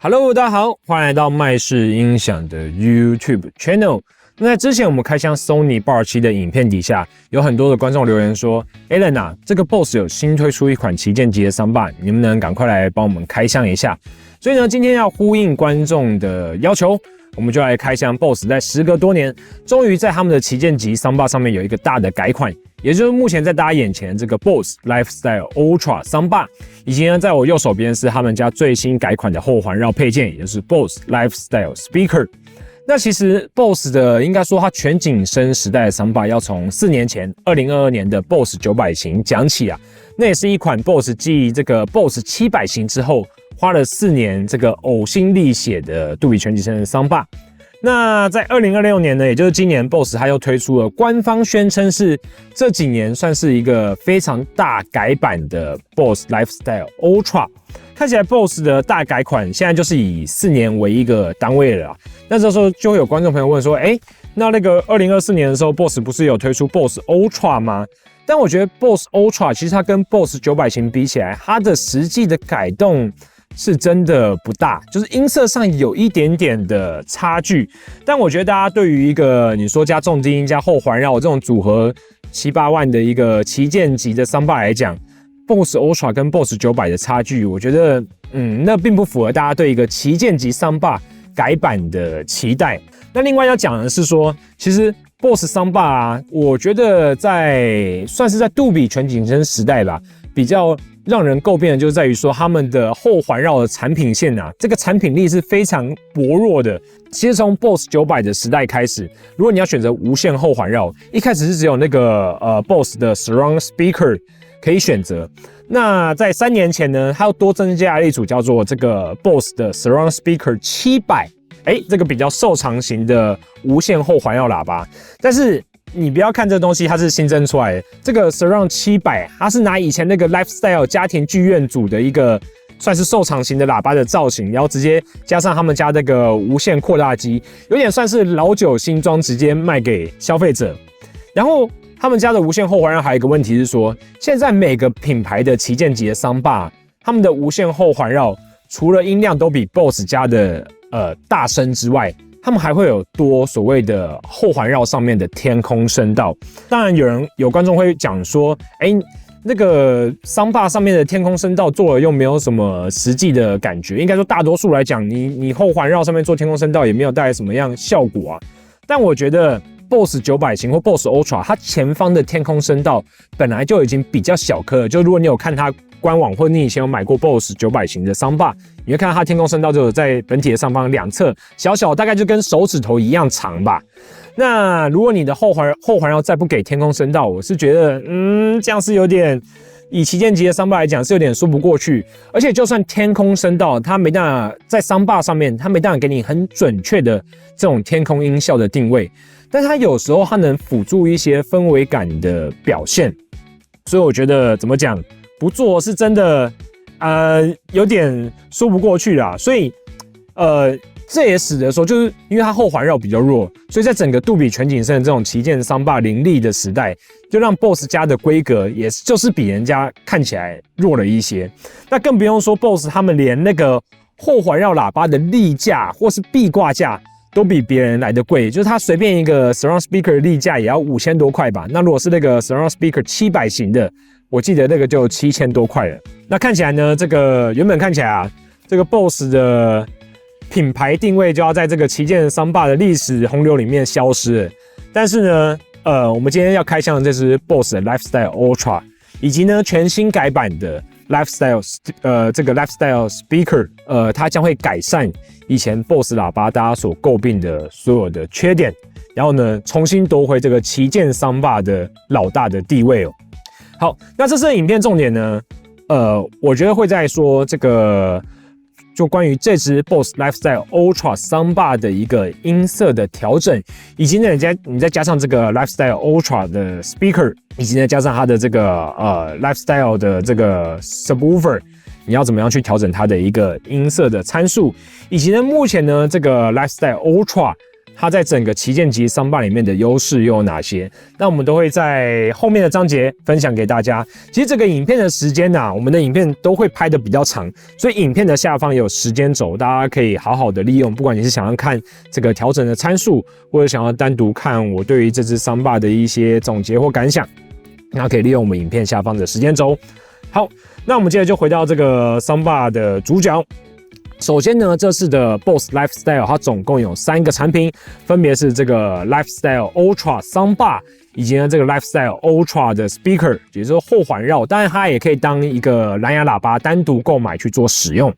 Hello， 大家好，欢迎来到麦式音响的 YouTube Channel。那在之前我们开箱 Sony BAR7的影片底下，有很多的观众留言说 ，Alan 啊，这个 BOSS 有新推出一款旗舰级的Soundbar，你能不能赶快来帮我们开箱一下？所以呢，今天要呼应观众的要求，我们就来开箱 BOSS 在时隔多年，终于在他们的旗舰级Soundbar上面有一个大的改款。也就是目前在大家眼前的这个 BOSS Lifestyle Ultra Soundbar， 以及呢，在我右手边是他们家最新改款的后环绕配件，也就是 BOSS Lifestyle Speaker。那其实 BOSS 的应该说它全景声时代的 Soundbar 要从4年前2022年的 BOSS 900型讲起啊，那也是一款 BOSS 继这个 BOSS 700型之后，花了4年这个呕心沥血的杜比全景声的 Soundbar。那在2026年呢，也就是今年 BOSS 它又推出了官方宣称是这几年算是一个非常大改版的 BOSS Lifestyle Ultra。看起来 BOSS 的大改款现在就是以4年为一个单位了啦。那这时候就会有观众朋友问说，那个2024年的时候 BOSS 不是有推出 BOSS Ultra 吗？但我觉得 BOSS Ultra 其实它跟 BOSS 900型比起来，它的实际的改动是真的不大，就是音色上有一点点的差距。但我觉得大家对于一个你说加重低音加后环绕这种组合7、8万的一个旗舰级的Soundbar来讲， BOSS Ultra 跟 BOSS 900的差距，我觉得那并不符合大家对一个旗舰级Soundbar改版的期待。那另外要讲的是说，其实 BOSS Soundbar 啊，我觉得算是在杜比全景声时代吧，比较让人诟病的就是在于说，他们的后环绕的产品线啊，这个产品力是非常薄弱的。其实从 BOSS 900的时代开始，如果你要选择无线后环绕，一开始是只有那个BOSS 的 Surround Speaker 可以选择。那在3年前呢，它又多增加了一组叫做这个 BOSS 的 Surround Speaker 700，这个比较瘦长型的无线后环绕喇叭。但是你不要看这东西，它是新增出来的。这个 Surround 700，它是拿以前那个 Lifestyle 家庭剧院组的一个算是瘦长型的喇叭的造型，然后直接加上他们家那个无线扩大机，有点算是老酒新装，直接卖给消费者。然后他们家的无线后环绕还有一个问题是说，现在每个品牌的旗舰级的Soundbar，他们的无线后环绕除了音量都比 BOSS 家的大声之外，他们还会有多所谓的后环绕上面的天空声道。当然有观众会讲说，那个Soundbar上面的天空声道做了又没有什么实际的感觉。应该说大多数来讲，你后环绕上面做天空声道也没有带来什么样效果啊。但我觉得 BOSS 900型或 BOSS Ultra， 它前方的天空声道本来就已经比较小颗了。就如果你有看它官网，或你以前有买过 BOSS 900型的Soundbar，你会看到它天空声道就有在本体的上方两侧，小小大概就跟手指头一样长吧。那如果你的后环绕再不给天空声道，我是觉得这样是有点，以旗舰级的Soundbar来讲是有点说不过去。而且就算天空声道，它没办法在Soundbar上面，它没办法给你很准确的这种天空音效的定位，但它有时候它能辅助一些氛围感的表现。所以我觉得怎么讲，不做是真的有点说不过去啦。所以这也使得说，就是因为它后环绕比较弱，所以在整个杜比全景声的这种旗舰Soundbar林立的时代，就让 BOSS 家的规格也就是比人家看起来弱了一些。那更不用说 BOSS 他们连那个后环绕喇叭的立架或是壁挂架都比别人来的贵，就是它随便一个 Surround Speaker 的立架也要5000多块吧。那如果是那个 Surround Speaker 700型的，我记得那个就7000多块了。那看起来呢，这个原本看起来啊，这个 BOSS 的品牌定位就要在这个旗舰Soundbar的历史洪流里面消失了。但是呢，我们今天要开箱的这支 BOSS 的 Lifestyle Ultra， 以及呢全新改版的 Lifestyle 这个 Lifestyle Speaker， 它将会改善以前 BOSS 喇叭大家所诟病的所有的缺点，然后呢重新夺回这个旗舰Soundbar的老大的地位哦。好，那这次的影片重点呢，我觉得会在说这个，就关于这支 BOSS Lifestyle Ultra Soundbar 的一个音色的调整，以及呢你再加上这个 Lifestyle Ultra 的 Speaker， 以及呢加上它的这个Lifestyle 的这个 Subwoofer， 你要怎么样去调整它的一个音色的参数，以及呢目前呢这个 Lifestyle Ultra 它在整个旗舰级桑巴里面的优势又有哪些？那我们都会在后面的章节分享给大家。其实这个影片的时间我们的影片都会拍的比较长，所以影片的下方有时间轴，大家可以好好的利用。不管你是想要看这个调整的参数，或者想要单独看我对于这只桑巴的一些总结或感想，那可以利用我们影片下方的时间轴。好，那我们接着就回到这个桑巴的主角。首先呢，这次的 BOSS Lifestyle 它总共有3个产品，分别是这个 Lifestyle Ultra Soundbar， 以及呢这个 Lifestyle Ultra 的 Speaker， 也就是后环绕，当然它也可以当一个蓝牙喇叭单独购买去做使用。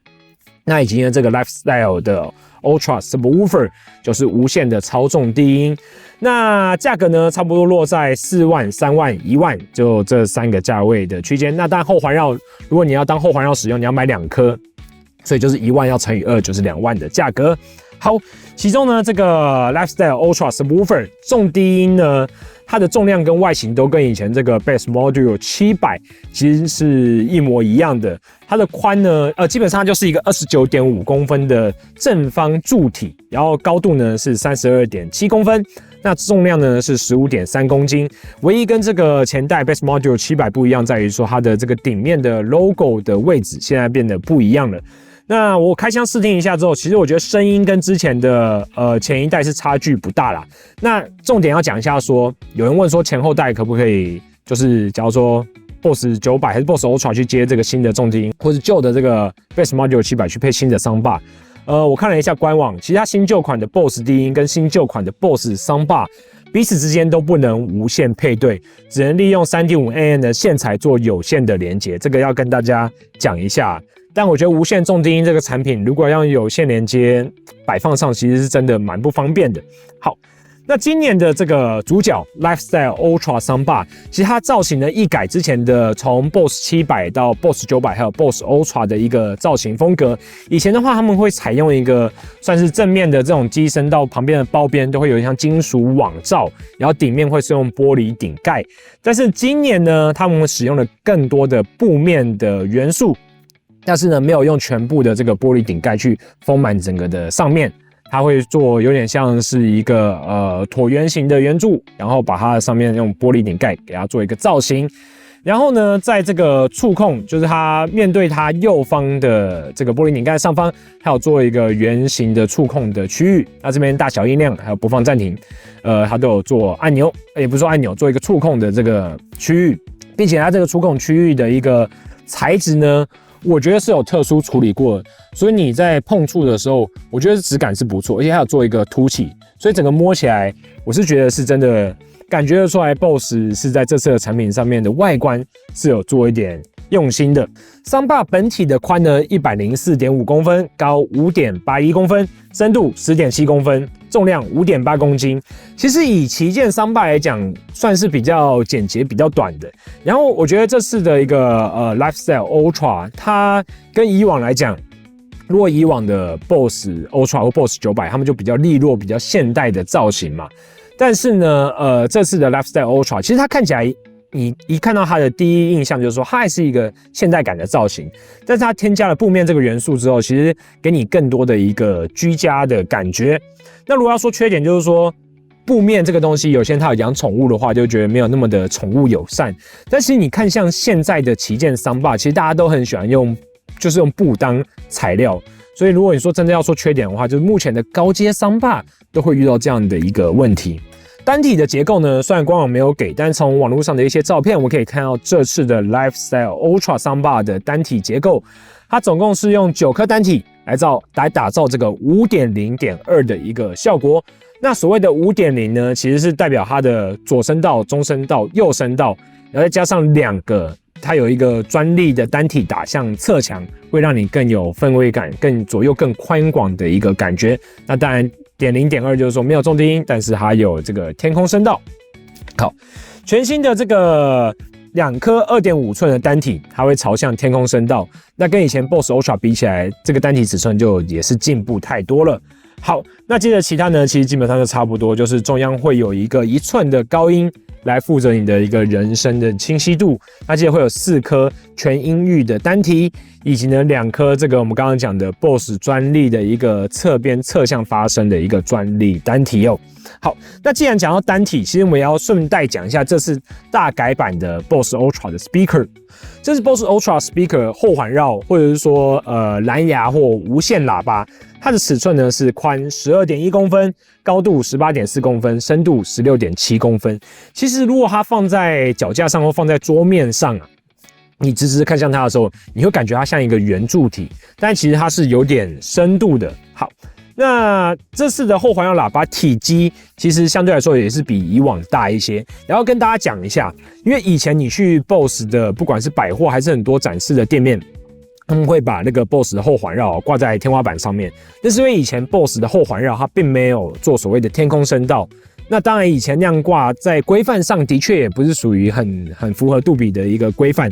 那以及呢这个 Lifestyle 的 Ultra Subwoofer， 就是无线的操纵低音。那价格呢，差不多落在4万、3万、1万，就这3个价位的区间。那当然后环绕，如果你要当后环绕使用，你要买2颗。所以就是1万要乘以2，就是2万的价格。好，其中呢，这个 Lifestyle Ultra Subwoofer 重低音呢，它的重量跟外形都跟以前这个 Bass Module 700其实是一模一样的。它的宽呢，基本上就是一个 29.5 公分的正方柱体，然后高度呢是 32.7 公分。那重量呢是 15.3 公斤，唯一跟这个前代 Bass Module 700不一样，在于说它的这个顶面的 logo 的位置现在变得不一样了。那我开箱试听一下之后，其实我觉得声音跟之前的前一代是差距不大啦。那重点要讲一下说，有人问说前后代可不可以，就是假如说 BOSS 900还是 BOSS Ultra 去接这个新的重低音，或是旧的这个 Bass Module 700去配新的 Soundbar。我看了一下官网，其实它新旧款的 BOSS 低音跟新旧款的 BOSS Soundbar彼此之间都不能无线配对，只能利用 3.5mm 的线材做有线的连接，这个要跟大家讲一下。但我觉得无线重低音这个产品，如果要有线连接摆放上，其实是真的蛮不方便的。好，那今年的这个主角 Lifestyle Ultra Soundbar， 其实它造型呢一改之前的从 BOSS 700到 BOSS 900还有 BOSS Ultra 的一个造型风格。以前的话，他们会采用一个算是正面的这种机身，到旁边的包边都会有像金属网罩，然后顶面会是用玻璃顶盖。但是今年呢，他们使用了更多的布面的元素。但是呢，没有用全部的这个玻璃顶盖去封满整个的上面，它会做有点像是一个椭圆形的圆柱，然后把它的上面用玻璃顶盖给它做一个造型。然后呢，在这个触控，就是它面对它右方的这个玻璃顶盖上方，还有做一个圆形的触控的区域。那这边大小音量还有播放暂停，它都有做按钮，也不是说按钮，做一个触控的这个区域，并且它这个触控区域的一个材质呢，我觉得是有特殊处理过的，所以你在碰触的时候，我觉得质感是不错，而且还有做一个凸起，所以整个摸起来，我是觉得是真的感觉得出来 ，BOSS 是在这次的产品上面的外观是有做一点用心的。Soundbar 本体的宽呢 104.5 公分，高 5.81 公分，深度 10.7 公分，重量 5.8 公斤。其实以旗舰Soundbar来讲，算是比较简洁、比较短的。然后我觉得这次的一个Lifestyle Ultra， 它跟以往来讲，如果以往的 BOSS Ultra 或 BOSS 900，他们就比较利落、比较现代的造型嘛。但是呢，这次的 Lifestyle Ultra， 其实它看起来，你一看到它的第一印象就是说，它还是一个现代感的造型。但是它添加了布面这个元素之后，其实给你更多的一个居家的感觉。那如果要说缺点，就是说布面这个东西，有些人他有养宠物的话，就觉得没有那么的宠物友善。但是你看，像现在的旗舰Soundbar，其实大家都很喜欢用，就是用布当材料。所以如果你说真的要说缺点的话，就是目前的高阶Soundbar都会遇到这样的一个问题。单体的结构呢，虽然官网没有给，但从网络上的一些照片，我们可以看到这次的 Lifestyle Ultra Soundbar 的单体结构，它总共是用9颗单体来打造这个 5.0.2 的一个效果。那所谓的 5.0 呢，其实是代表它的左声道、中声道、右声道，然后再加上2个，它有一个专利的单体打向侧墙，会让你更有氛围感、更左右更宽广的一个感觉。那当然。0.2 就是说没有重低音，但是它有这个天空声道。好，全新的这个2颗 2.5 寸的单体，它会朝向天空声道。那跟以前 BOSS Ultra 比起来，这个单体尺寸就也是进步太多了。好，那接着其他呢，其实基本上就差不多，就是中央会有一个1寸的高音来负责你的一个人声的清晰度。那记得会有4颗全音域的单体，以及呢2颗这个我们刚刚讲的 BOSS 专利的一个侧边侧向发声的一个专利单体哦。好，那既然讲到单体，其实我们也要顺带讲一下，这是大改版的 BOSS Ultra 的 speaker。这是 BOSS Ultra speaker 后环绕，或者是说蓝牙或无线喇叭，它的尺寸呢是宽 12.1 公分，高度 18.4 公分，深度 16.7 公分。其实如果它放在脚架上或放在桌面上啊，你直直看向它的时候，你会感觉它像一个圆柱体，但其实它是有点深度的。好，那这次的后环绕喇叭体积其实相对来说也是比以往大一些，然后跟大家讲一下，因为以前你去 BOSS 的不管是百货还是很多展示的店面，他们会把那个 BOSS 的后环绕挂在天花板上面，那是因为以前 BOSS 的后环绕它并没有做所谓的天空声道。那当然以前那样挂在规范上的确也不是属于很符合杜比的一个规范，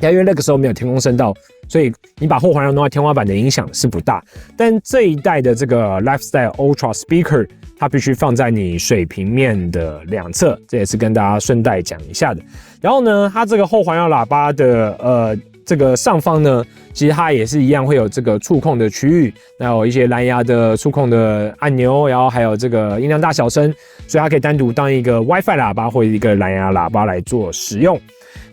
因为那个时候没有天空声道，所以你把后环绕弄在天花板的影响是不大。但这一代的这个 Lifestyle Ultra Speaker， 它必须放在你水平面的2侧，这也是跟大家顺带讲一下的。然后呢，它这个后环绕喇叭的这个上方呢，其实它也是一样会有这个触控的区域，那有一些蓝牙的触控的按钮，然后还有这个音量大小声，所以它可以单独当一个 WiFi 喇叭或者一个蓝牙喇叭来做使用。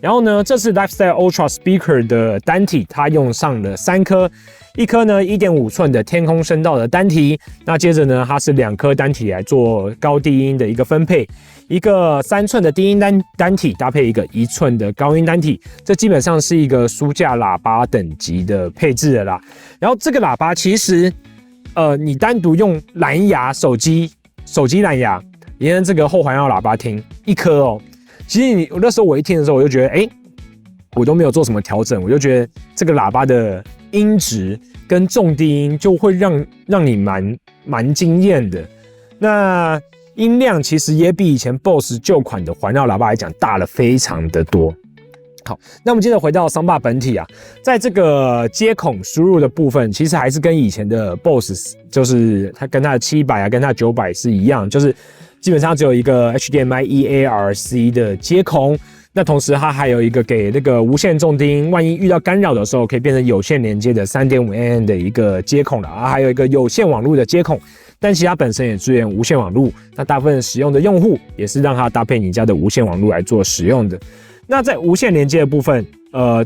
然后呢，这次 Lifestyle Ultra Speaker 的单体，它用上了3颗，一颗呢 1.5 寸的天空声道的单体，那接着呢，它是2颗单体来做高低音的一个分配，一个3寸的低音单体搭配一个1寸的高音单体，这基本上是一个书架喇叭等级的配置了啦。然后这个喇叭其实，你单独用蓝牙手机蓝牙连这个后环绕喇叭听1颗哦。其实那时候我一听的时候，我就觉得，我都没有做什么调整，我就觉得这个喇叭的音质跟重低音就会让你蛮惊艳的。那音量其实也比以前 BOSS 旧款的环绕喇叭来讲大了非常的多。好，那我们接着回到Soundbar本体啊，在这个接孔输入的部分，其实还是跟以前的 BOSS， 就是它跟它的700啊，跟它的900是一样，就是基本上只有一个 HDMI EARC 的接孔。那同时它还有一个给那个无线重低音，万一遇到干扰的时候，可以变成有线连接的 3.5mm 的一个接孔了啊，还有一个有线网路的接孔。但其实它本身也支援无线网路，那大部分使用的用户也是让它搭配你家的无线网路来做使用的。那在无线连接的部分，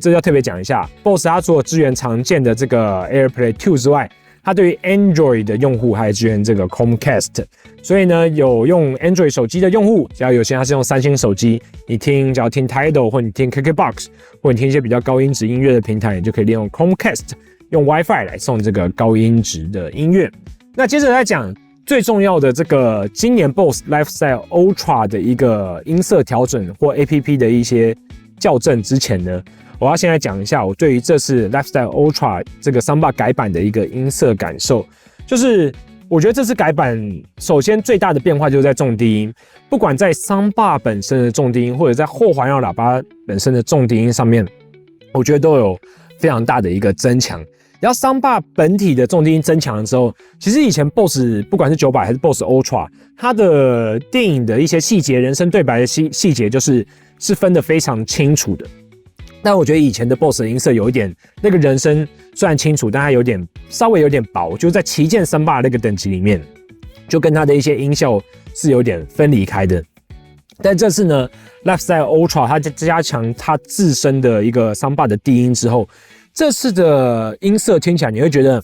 这要特别讲一下 ，BOSS 它除了支援常见的这个 AirPlay 2之外，它对于 Android 的用户还支援这个 Chromecast， 所以呢，有用 Android 手机的用户，只要有些它是用3星手机，你只要听 Tidal 或你听 KKBOX， 或你听一些比较高音质音乐的平台，你就可以利用 Chromecast 用 WiFi 来送这个高音质的音乐。那接着来讲最重要的这个今年 BOSS Lifestyle Ultra 的一个音色调整或 APP 的一些校正之前呢，我要先来讲一下我对于这次 Lifestyle Ultra 这个 Soundbar 改版的一个音色感受。就是我觉得这次改版首先最大的变化就是在重低音，不管在 Soundbar 本身的重低音或者在后环绕喇叭本身的重低音上面，我觉得都有非常大的一个增强。然后 Soundbar 本体的重低音增强的时候，其实以前 BOSS 不管是900还是 BOSS Ultra， 它的电影的一些细节、人声对白的细节是分得非常清楚的。但我觉得以前的 BOSS 的音色有一点，那个人声虽然清楚，但它稍微有点薄，就是在旗舰Soundbar那个等级里面，就跟它的一些音效是有点分离开的。但这次呢 ，Lifestyle Ultra 它加强它自身的一个Soundbar的低音之后，这次的音色听起来你会觉得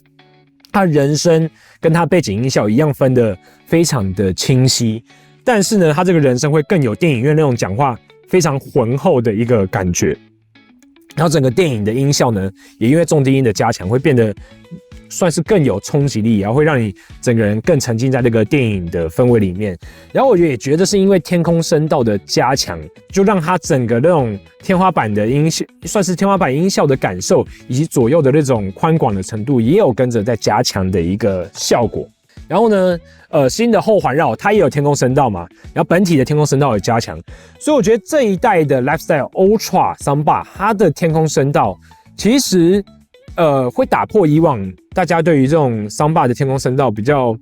它人声跟它背景音效一样分得非常的清晰，但是呢，它这个人声会更有电影院那种讲话非常浑厚的一个感觉。然后整个电影的音效呢，也因为重低音的加强，会变得算是更有冲击力，然后会让你整个人更沉浸在这个电影的氛围里面。然后我也觉得是因为天空声道的加强，就让它整个那种天花板的音效，算是天花板音效的感受，以及左右的那种宽广的程度，也有跟着在加强的一个效果。然后呢，新的后环绕它也有天空声道嘛，然后本体的天空声道有加强，所以我觉得这一代的 Lifestyle Ultra Soundbar 它的天空声道其实会打破以往大家对于这种 Soundbar 的天空声道比较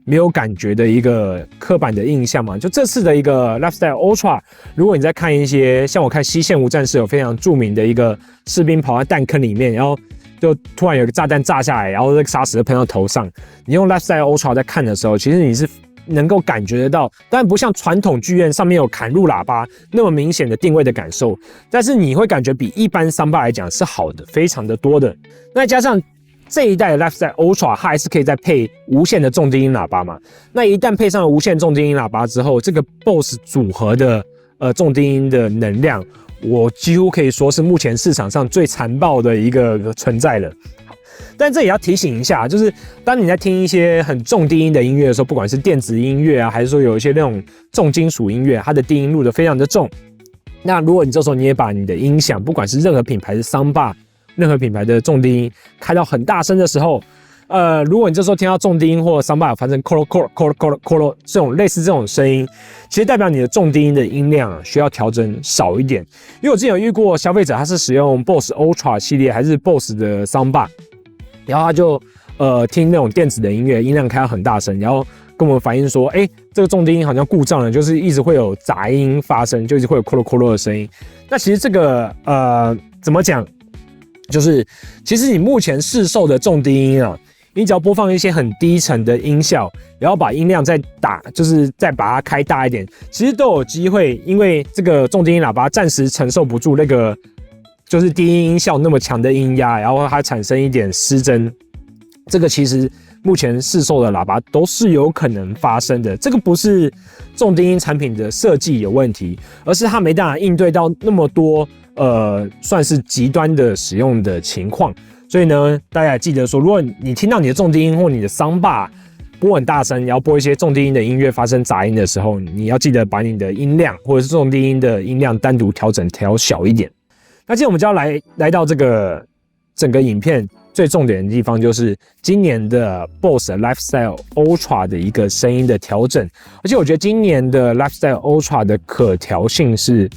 没有感觉的一个刻板的印象嘛。就这次的一个 Lifestyle Ultra， 如果你在看一些像我看《西线无战事》有非常著名的一个士兵跑在弹坑里面，然后就突然有个炸弹炸下来，然后那个沙石喷到头上，你用 Lifestyle Ultra 在看的时候，其实你是能够感觉得到，当然不像传统剧院上面有砍入喇叭那么明显的定位的感受，但是你会感觉比一般桑巴来讲是好的，非常的多的。那加上这一代的 Lifestyle Ultra， 它还是可以再配无线的重低音喇叭嘛？那一旦配上了无线重低音喇叭之后，这个 BOSS 组合的重低音的能量，我几乎可以说是目前市场上最残暴的一个存在了。但这也要提醒一下，就是当你在听一些很重低音的音乐的时候，不管是电子音乐啊，还是说有一些那种重金属音乐，它的低音录得非常的重。那如果你这时候你也把你的音响，不管是任何品牌的桑巴，任何品牌的重低音开到很大声的时候，如果你这时候听到重低音或桑巴发生 colo 这种类似这种声音，其实代表你的重低音的音量需要调整少一点。因为我之前有遇过消费者，他是使用 BOSS Ultra 系列还是 BOSS 的桑巴。然后他就听那种电子的音乐，音量开到很大声，然后跟我们反映说，这个重低音好像故障了，就是一直会有杂音发生，就一直会有咯咯的声音。那其实这个怎么讲，就是其实你目前市售的重低音啊，你只要播放一些很低沉的音效，然后把音量再就是再把它开大一点，其实都有机会，因为这个重低音喇叭暂时承受不住那个就是低音音效那么强的音压，然后它产生一点失真，这个其实目前市售的喇叭都是有可能发生的。这个不是重低音产品的设计有问题，而是它没办法应对到那么多算是极端的使用的情况。所以呢，大家也记得说，如果你听到你的重低音或你的桑巴播很大声，然后播一些重低音的音乐发生杂音的时候，你要记得把你的音量或者是重低音的音量单独调小一点。那接着我们就要来到这个整个影片最重点的地方，就是今年的 BOSS Lifestyle Ultra 的一个声音的调整。而且我觉得今年的 Lifestyle Ultra 的可调性是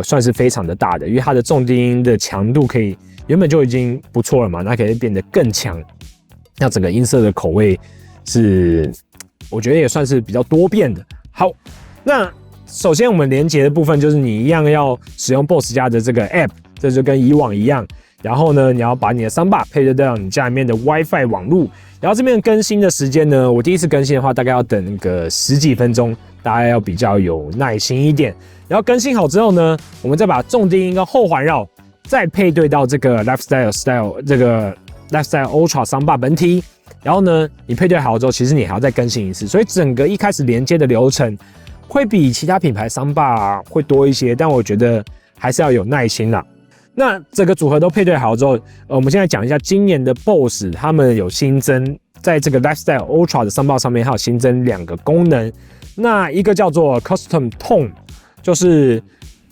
算是非常的大的，因为它的重低音的强度可以原本就已经不错了嘛，那可以变得更强。那整个音色的口味是我觉得也算是比较多变的。好，那首先我们连结的部分就是你一样要使用 BOSS 家的这个 App， 这就跟以往一样。然后呢，你要把你的桑巴配对到你家里面的 WiFi 网路。然后这边更新的时间呢，我第一次更新的话，大概要等个10几分钟，大家要比较有耐心一点。然后更新好之后呢，我们再把重低音跟后环绕再配对到这个 Lifestyle 这个 Lifestyle Ultra 桑巴本体。然后呢，你配对好之后，其实你还要再更新一次，所以整个一开始连接的流程会比其他品牌桑巴会多一些，但我觉得还是要有耐心啦。那整个组合都配对好之后，我们现在讲一下今年的 BOSS 他们有新增，在这个 Lifestyle Ultra 的桑巴上面，它有新增2个功能。那一个叫做 Custom Tone， 就是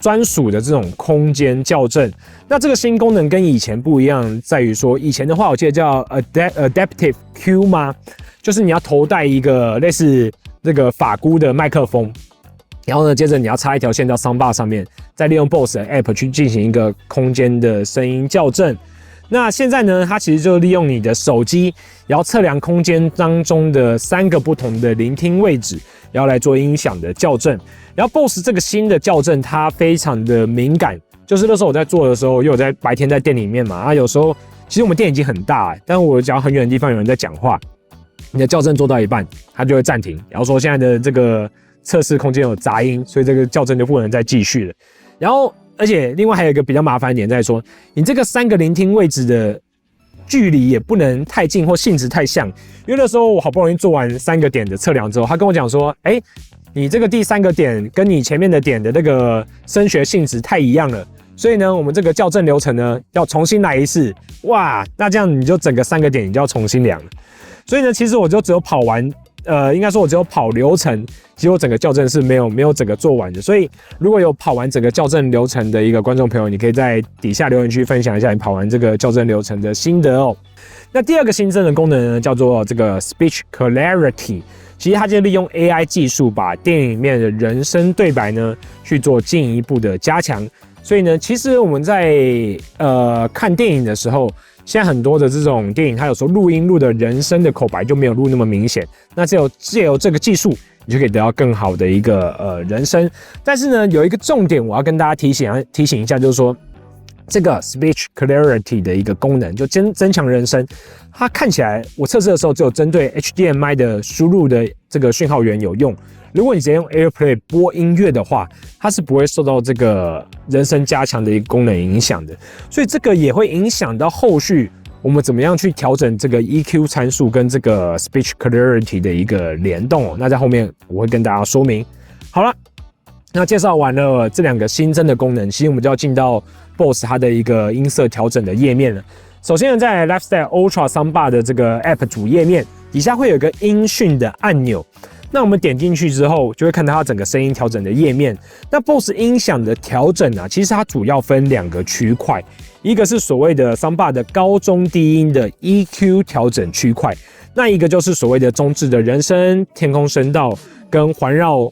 专属的这种空间校正。那这个新功能跟以前不一样，在于说以前的话，我记得叫 Adaptive Q 吗？就是你要头戴一个类似这个法箍的麦克风。然后呢，接着你要插一条线到桑巴上面，再利用 BOSS 的 App 去进行一个空间的声音校正。那现在呢，它其实就利用你的手机，然后测量空间当中的3个不同的聆听位置，然后来做音响的校正。然后 BOSS 这个新的校正，它非常的敏感，就是那时候我在做的时候，因为我在白天在店里面嘛，有时候其实我们店已经很大，但我只要很远的地方有人在讲话，你的校正做到一半，它就会暂停，然后说现在的这个测试空间有杂音，所以这个校正就不能再继续了。然后，而且另外还有一个比较麻烦的点在说，你这个3个聆听位置的距离也不能太近或性质太像。因为那时候我好不容易做完3个点的测量之后，他跟我讲说，你这个第3个点跟你前面的点的那个声学性质太一样了，所以呢，我们这个校正流程呢要重新来一次。哇，那这样你就整个3个点你就要重新量了。所以呢，其实我就只有跑完。应该说我只有跑流程，其实我整个校正是没有整个做完的。所以如果有跑完整个校正流程的一个观众朋友，你可以在底下留言区分享一下你跑完这个校正流程的心得哦。那第2个新增的功能呢，叫做这个 Speech Clarity， 其实它就利用 AI 技术把电影里面的人声对白呢去做进一步的加强。所以呢，其实我们在看电影的时候，现在很多的这种电影，它有时候录音录的人声的口白就没有录那么明显，那借由这个技术，你就可以得到更好的一个人声。但是呢，有一个重点我要跟大家提醒一下，就是说这个 speech clarity 的一个功能，就增强人声，它看起来我测试的时候只有针对 HDMI 的输入的这个讯号源有用。如果你直接用 AirPlay 播音乐的话，它是不会受到这个人声加强的一个功能影响的，所以这个也会影响到后续我们怎么样去调整这个 EQ 参数跟这个 speech clarity 的一个联动哦。那在后面我会跟大家说明。好了，那介绍完了这2个新增的功能，其实我们就要进到 BOSS 它的一个音色调整的页面了。首先呢，在 Lifestyle Ultra Soundbar 的这个 App 主页面底下会有一个音讯的按钮。那我们点进去之后，就会看到它整个声音调整的页面。那 BOSS 音响的调整啊，其实它主要分2个区块，一个是所谓的 Soundbar 的高中低音的 EQ 调整区块，那一个就是所谓的中置的人声、天空声道跟环绕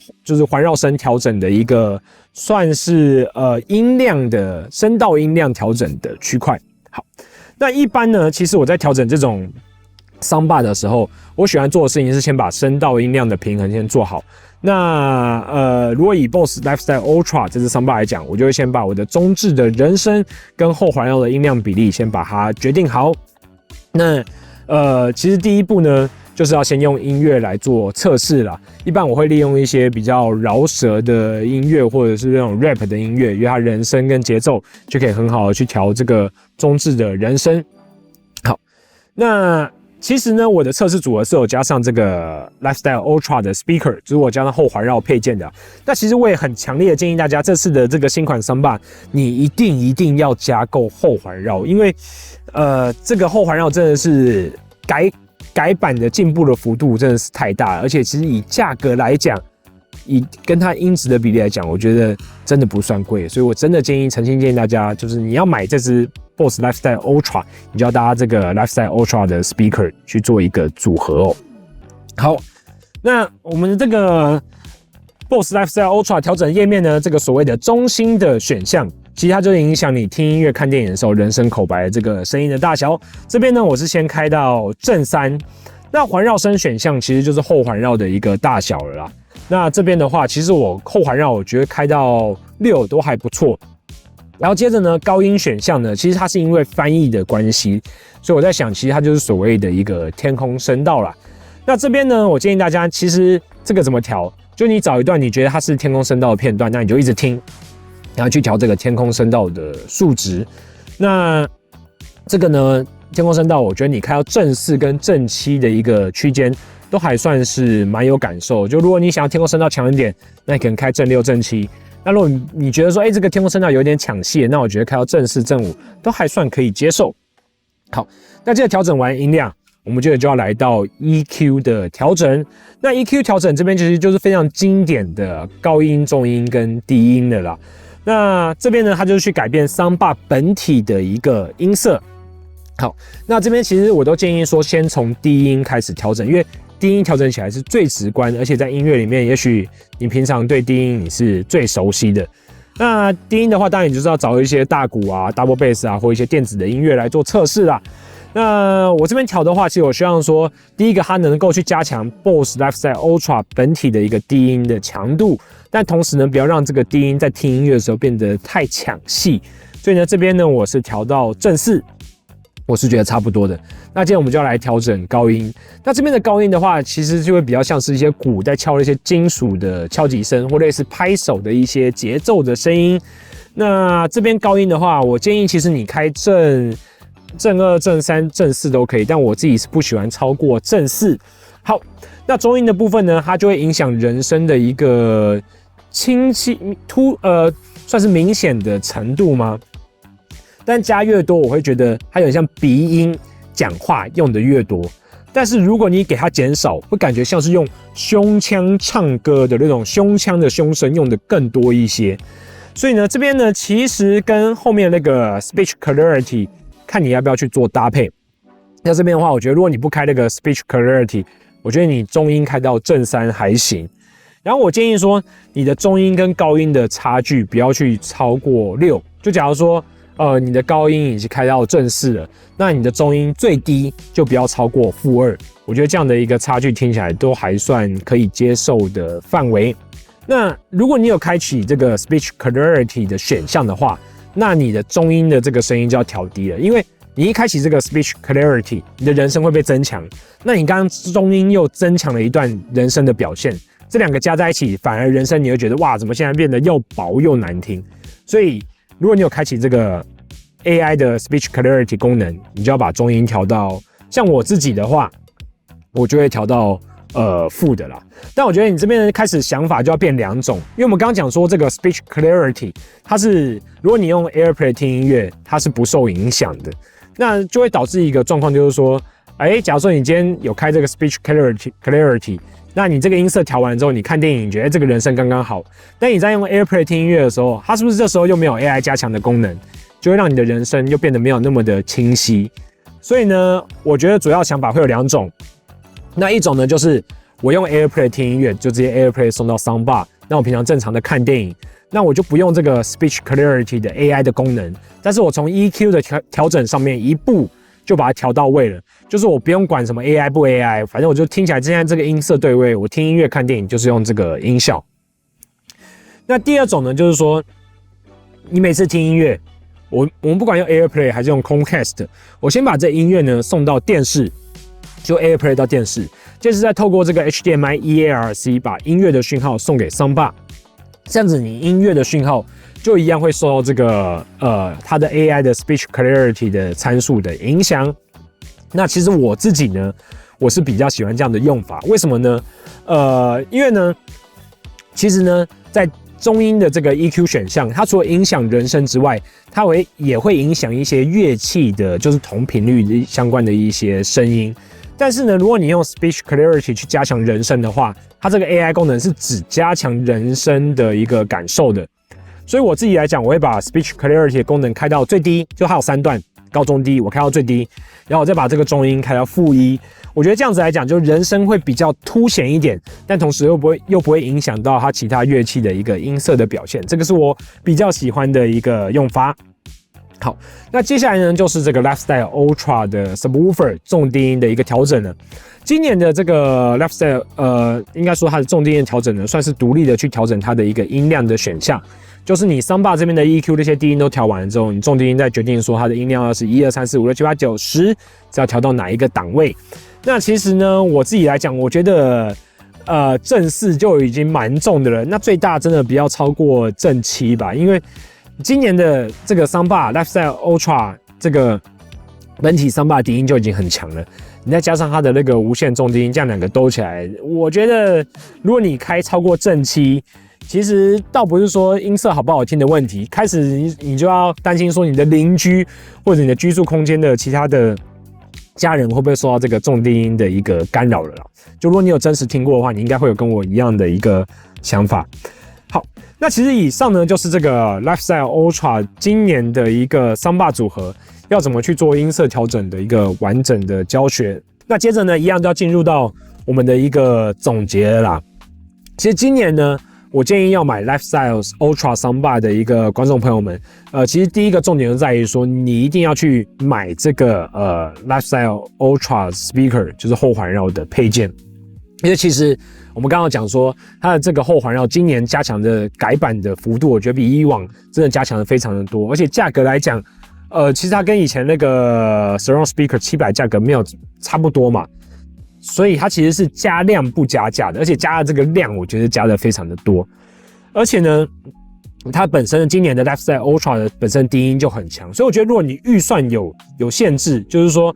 声调整的一个算是音量的声道音量调整的区块。好，那一般呢，其实我在调整这种Soundbar 的时候，我喜欢做的事情是先把声道音量的平衡先做好。那如果以 BOSS Lifestyle Ultra 这支 Soundbar 来讲，我就会先把我的中置的人声跟后环绕的音量比例先把它决定好。那其实第一步呢，就是要先用音乐来做测试啦。一般我会利用一些比较饶舌的音乐，或者是那种 rap 的音乐，因为它人声跟节奏就可以很好的去调这个中置的人声。好，那其实呢，我的测试组合是有加上这个 Lifestyle Ultra 的 speaker， 就是我加上后环绕配件的。那其实我也很强烈的建议大家，这次的这个新款 Soundbar， 你一定要加购后环绕，因为这个后环绕真的是改版的进步的幅度真的是太大了，而且其实以价格来讲，以跟它音质的比例来讲，我觉得真的不算贵，所以我真的诚心建议大家，就是你要买这支 BOSS Lifestyle Ultra， 你就要搭这个 Lifestyle Ultra 的 speaker 去做一个组合哦。好，那我们的这个 BOSS Lifestyle Ultra 调整页面呢，这个所谓的中心的选项，其实它就是影响你听音乐、看电影的时候人声口白的这个声音的大小。这边呢，我是先开到正3，那环绕声选项其实就是后环绕的一个大小了啦。那这边的话，其实我后环绕我觉得开到6都还不错。然后接着呢，高音选项呢，其实它是因为翻译的关系，所以我在想，其实它就是所谓的一个天空声道啦。那这边呢，我建议大家，其实这个怎么调？就你找一段你觉得它是天空声道的片段，那你就一直听，然后去调这个天空声道的数值。那这个呢，天空声道，我觉得你开到正4跟正7的一个区间，都还算是蛮有感受。就如果你想要天空声道强一点，那你可能开正6、正7。那如果你觉得说，这个天空声道有点抢戏，那我觉得开到正4、正5都还算可以接受。好，那这个调整完音量，我们就要来到 EQ 的调整。那 EQ 调整这边其实就是非常经典的高音、中音跟低音的啦。那这边呢，它就是去改变 Soundbar 本体的一个音色。好，那这边其实我都建议说，先从低音开始调整，因为低音调整起来是最直观，而且在音乐里面，也许你平常对低音你是最熟悉的。那低音的话，当然你就是要找一些大鼓啊、double bass 啊，或一些电子的音乐来做测试啦。那我这边调的话，其实我希望说，第一个它能够去加强 BOSS Lifestyle Ultra 本体的一个低音的强度，但同时呢，不要让这个低音在听音乐的时候变得太抢戏。所以呢，这边呢，我是调到正4。我是觉得差不多的。那今天我们就要来调整高音。那这边的高音的话，其实就会比较像是一些鼓在敲的一些金属的敲击声，或类似拍手的一些节奏的声音。那这边高音的话，我建议其实你开正2、正3、正4都可以，但我自己是不喜欢超过正4。好，那中音的部分呢，它就会影响人声的一个算是明显的程度吗？但加越多，我会觉得它有点像鼻音讲话用的越多。但是如果你给它减少，会感觉像是用胸腔唱歌的那种胸腔的胸声用的更多一些。所以呢，这边呢其实跟后面那个 speech clarity 看你要不要去做搭配。那这边的话，我觉得如果你不开那个 speech clarity， 我觉得你中音开到正3还行。然后我建议说，你的中音跟高音的差距不要去超过6。就假如说你的高音已经开到正4了，那你的中音最低就不要超过-2，我觉得这样的一个差距听起来都还算可以接受的范围。那如果你有开启这个 Speech Clarity 的选项的话，那你的中音的这个声音就要调低了，因为你一开启这个 Speech Clarity， 你的人声会被增强，那你刚刚中音又增强了一段人声的表现，这两个加在一起，反而人声你会觉得哇，怎么现在变得又薄又难听？所以如果你有开启这个 AI 的 Speech Clarity 功能，你就要把中音调到，像我自己的话，我就会调到负的啦。但我觉得你这边开始想法就要变2种，因为我们刚刚讲说这个 Speech Clarity， 它是如果你用 AirPlay 听音乐，它是不受影响的，那就会导致一个状况，就是说，假如说你今天有开这个 Speech Clarity， 那你这个音色调完之后，你看电影，你觉得这个人声刚刚好，但你在用 AirPlay 听音乐的时候，它是不是这时候又没有 AI 加强的功能，就会让你的人声又变得没有那么的清晰？所以呢，我觉得主要想法会有2种。那一种呢，就是我用 AirPlay 听音乐，就直接 AirPlay 送到 Soundbar， 那我平常正常的看电影，那我就不用这个 Speech Clarity 的 AI 的功能，但是我从 EQ 的调整上面一步就把它调到位了，就是我不用管什么 AI 不 AI， 反正我就听起来现在这个音色对位，我听音乐看电影就是用这个音效。那第2种呢，就是说你每次听音乐，我们不管用 AirPlay 还是用 Chromecast， 我先把这音乐呢送到电视，就 AirPlay 到电视，接着再透过这个 HDMI EARC 把音乐的讯号送给 Soundbar， 这样子你音乐的讯号就一样会受到这个它的 AI 的 Speech Clarity 的参数的影响。那其实我自己呢，我是比较喜欢这样的用法，为什么呢？因为呢，其实呢，在中音的这个 EQ 选项，它除了影响人声之外，它也会影响一些乐器的，就是同频率相关的一些声音。但是呢，如果你用 Speech Clarity 去加强人声的话，它这个 AI 功能是只加强人声的一个感受的。所以我自己来讲，我会把 Speech Clarity 的功能开到最低，就它有3段，高中低，我开到最低，然后我再把这个中音开到-1。我觉得这样子来讲，就人声会比较凸显一点，但同时又不会影响到它其他乐器的一个音色的表现。这个是我比较喜欢的一个用法。好，那接下来呢，就是这个 Lifestyle Ultra 的 Subwoofer 重低音的一个调整了。今年的这个 Lifestyle，应该说它的重低音调整呢，算是独立的去调整它的一个音量的选项。就是你 Soundbar 这边的 EQ 这些低音都调完了之后，你重低音再决定说它的音量要是1、2、3、4、5、6、7、8、9、10，是要调到哪一个档位。那其实呢，我自己来讲，我觉得正4就已经蛮重的了，那最大真的不要超过正7吧，因为今年的这个 Soundbar Lifestyle Ultra 这个本体 Soundbar 低音就已经很强了，你再加上它的那个无线重低音，这样2个兜起来，我觉得如果你开超过正7，其实倒不是说音色好不好听的问题，开始你就要担心说你的邻居或者你的居住空间的其他的家人会不会受到这个重低音的一个干扰了啦。就如果你有真实听过的话，你应该会有跟我一样的一个想法。好，那其实以上呢就是这个 Lifestyle Ultra 今年的一个Soundbar组合要怎么去做音色调整的一个完整的教学。那接着呢，一样就要进入到我们的一个总结了啦。其实今年呢，我建议要买 Lifestyle Ultra Soundbar 的一个观众朋友们，其实第一个重点就在于说，你一定要去买这个Lifestyle Ultra Speaker， 就是后环绕的配件。因为其实我们刚刚讲说，它的这个后环绕今年加强的改版的幅度，我觉得比以往真的加强的非常的多，而且价格来讲，其实它跟以前那个 Surround Speaker 700价格没有差不多嘛。所以它其实是加量不加价的，而且加的这个量，我觉得加的非常的多。而且呢，它本身今年的 Lifestyle Ultra 的本身低音就很强，所以我觉得如果你预算有限制，就是说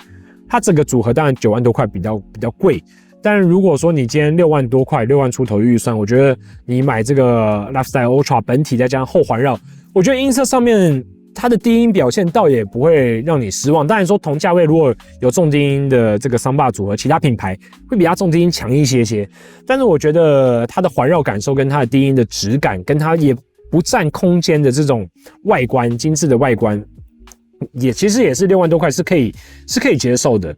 它整个组合当然9万多块比较贵，但是如果说你今天6万多块、6万出头的预算，我觉得你买这个 Lifestyle Ultra 本体再加上后环绕，我觉得音色上面它的低音表现倒也不会让你失望。当然说同价位如果有重低音的这个Soundbar组合，其他品牌会比它重低音强一些，但是我觉得它的环绕感受跟它的低音的质感，跟它也不占空间的这种外观，精致的外观，其实也是6万多块是可以接受的。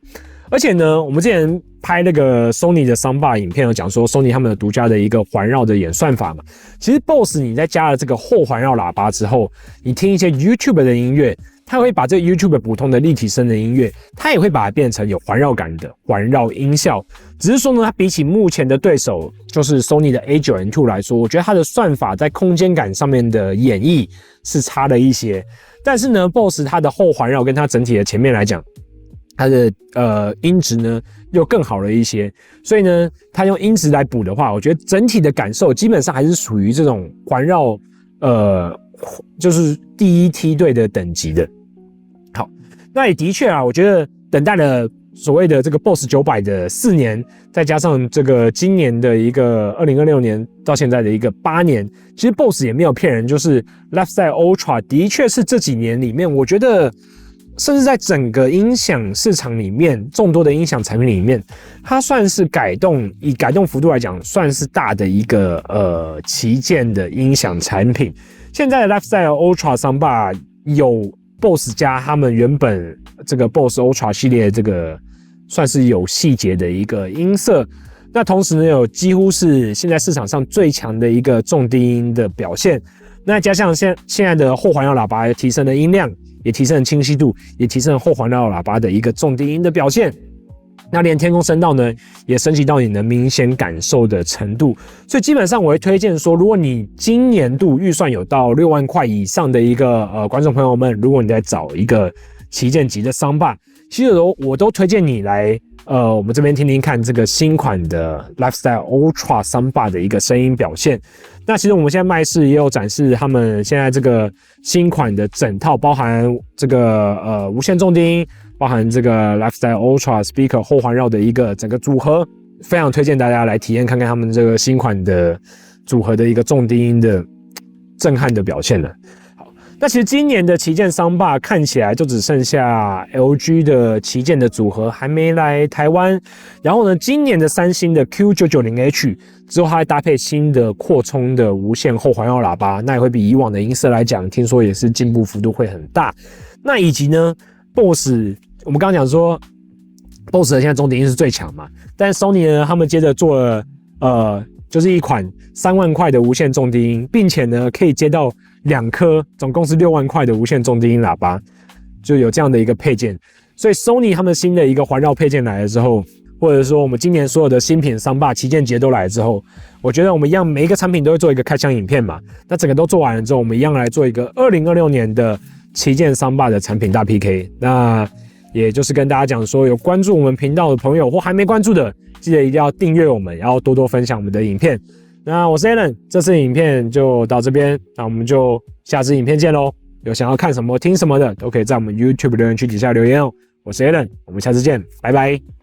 而且呢，我们之前拍那个 Sony 的 Soundbar 影片有讲说 Sony 他们的独家的一个环绕的演算法嘛。其实 BOSS 你在加了这个后环绕喇叭之后，你听一些 YouTube 的音乐，它会把这个 YouTube 普通的立体声的音乐，它也会把它变成有环绕感的环绕音效。只是说呢，它比起目前的对手，就是 Sony 的 A9N2 来说，我觉得它的算法在空间感上面的演绎是差了一些。但是呢 ，BOSS 它的后环绕跟它整体的前面来讲，它的音质呢又更好了一些，所以呢，它用音质来补的话，我觉得整体的感受基本上还是属于这种环绕就是第一梯队的等级的。好，那也的确啊，我觉得等待了所谓的这个 BOSS 900的4年，再加上这个今年的一个2026年到现在的一个8年，其实 BOSS 也没有骗人，就是 Lifestyle Ultra 的确是这几年里面，我觉得甚至在整个音响市场里面，众多的音响产品里面，它算是以改动幅度来讲，算是大的一个旗舰的音响产品。现在的 Lifestyle Ultra Soundbar 有 BOSS 加他们原本这个 BOSS Ultra 系列这个算是有细节的一个音色，那同时呢有几乎是现在市场上最强的一个重低音的表现，那加上现在的后环绕喇叭提升了音量，也提升了清晰度，也提升了后环绕喇叭的一个重低音的表现。那连天空声道呢，也升级到你能明显感受的程度。所以基本上我会推荐说，如果你今年度预算有到6万块以上的一个观众朋友们，如果你在找一个旗舰级的Soundbar，其实我都推荐你来我们这边听听看这个新款的 Lifestyle Ultra Soundbar 的一个声音表现。那其实我们现在麦室也有展示他们现在这个新款的整套，包含这个无线重低音，包含这个 Lifestyle Ultra Speaker 后环绕的一个整个组合，非常推荐大家来体验看看他们这个新款的组合的一个重低音的震撼的表现了。那其实今年的旗舰Soundbar看起来就只剩下 LG 的旗舰的组合还没来台湾，然后呢，今年的三星的 Q990H 之后，它会搭配新的扩充的无线后环绕喇叭，那也会比以往的音色来讲，听说也是进步幅度会很大。那以及呢 ，BOSS 我们刚刚讲说 ，BOSS 的现在中低音是最强嘛，但 Sony 呢，他们接着做了就是一款3万块的无线重低音，并且呢可以接到2颗，总共是6万块的无线重低音喇叭，就有这样的一个配件。所以 Sony 他们新的一个环绕配件来了之后，或者说我们今年所有的新品Soundbar旗舰级都来了之后，我觉得我们一样每一个产品都会做一个开箱影片嘛。那整个都做完了之后，我们一样来做一个2026年的旗舰Soundbar的产品大 PK。那也就是跟大家讲说，有关注我们频道的朋友或还没关注的，记得一定要订阅我们，然后多多分享我们的影片。那我是 Alan， 这次影片就到这边，那我们就下次影片见咯。有想要看什么、听什么的，都可以在我们 YouTube 留言区底下留言哦。我是 Alan， 我们下次见，拜拜。